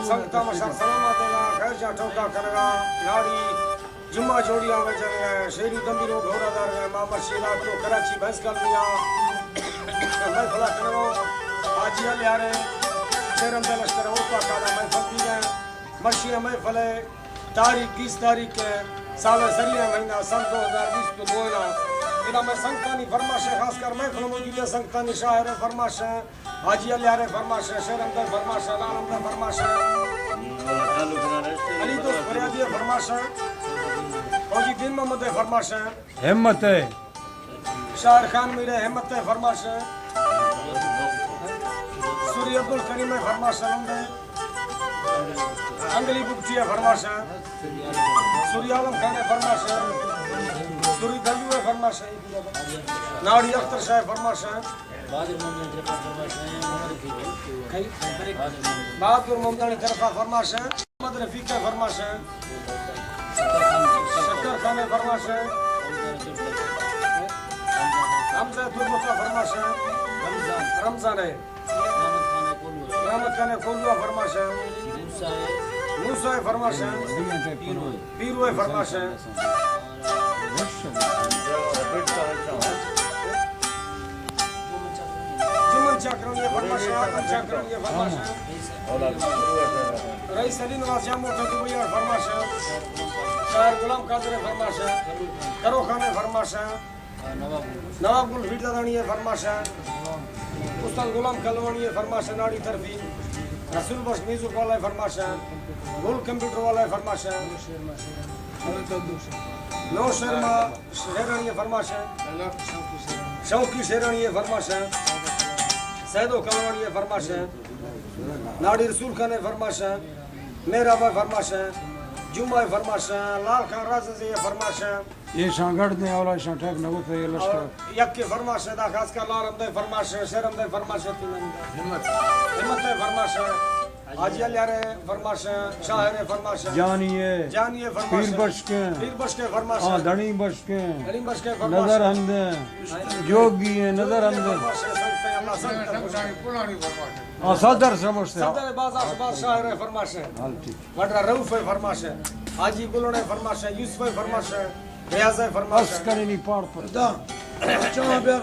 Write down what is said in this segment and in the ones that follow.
संगता मशर सलामा देगा खैर जा ठोका करगा नाड़ी जुम्मा जोड़िया में चल गए शेरी दमीरो घोड़ादार गए मामर शीला तो कराची भैंस कल मिया मैं फला करगा आजिया ले आ रहे शेरम दे लश्कर ओपा काला मैं फल दी गए मशीन में फले तारीख 20 तारीख के साल सरिया महीना सन 2020 को बोला इना में संगतानी फरमाश खास कर मैं फल मौजूद संगतानी शायर फरमाश आजिया ले आ रहे फरमाश शेरम दे फरमाश लालम दे फरमाश अली तो फरियादी फरमाश फौजी दिन मोहम्मद फरमाश हिम्मत है शायर खान मेरे हिम्मत है फरमाश सूर्य अब्दुल करीम है फरमाश अंगली बुकची है फरमाश सूर्य आलम खान है फरमाश सूर्य दलू है फरमाश नाड़ी अख्तर शाह फरमाश बहादुर मोहम्मद तरफा फरमाश मोहम्मद रफीक है फरमाश शक्कर खान है फरमाश हमजा दुर्मता फरमाश रमजान है रहमत खान है कोलुआ फरमाश मूसा है फरमाश पीरू है फरमाश जुमन चाकरनी है फरमाश आकम चाकरनी है फरमाश रईस अली नवाज जामो ठकुरी है फरमाश शायर गुलाम कादर है फरमाश करो खान है फरमाश नवाब गुल फीटदानी है फरमाश उस्ताद गुलाम कलवानी है फरमाश नाड़ी तरफी रसूल बख्श म्यूजिक वाला है फरमाश गुल कंप्यूटर वाला है फरमाश नो शर्मा शेरानी है फरमाश शौकी शेरानी है फरमाश सैदो कलवानी है फरमाश नाड़ी रसूल खान है फरमाश मेरा भाई फरमाश जुम्मा है फरमाश लाल खान राजा से फरमाश ये सांगड़ ने और ठक नगो थे लश्कर यक के फरमाश दा खास का लाल हमदे फरमाश शरम दे फरमाश हिम्मत है फरमाश आजिया ले रहे फरमाश शायर है फरमाश जानिए फरमाश पीर बश के फरमाश हां धनी बश के फरमाश नजर हमदे जोगी है नजर हमदे हां सदर समझते सदर बाजार शायर है फरमाश हां ठीक वडरा रऊफ है फरमाश हाजी गुलड़ है फरमाश यूसुफ है फरमाश रियाज है फरमाश अस्करी नहीं पार पर दा चलो बे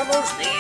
मूर्ति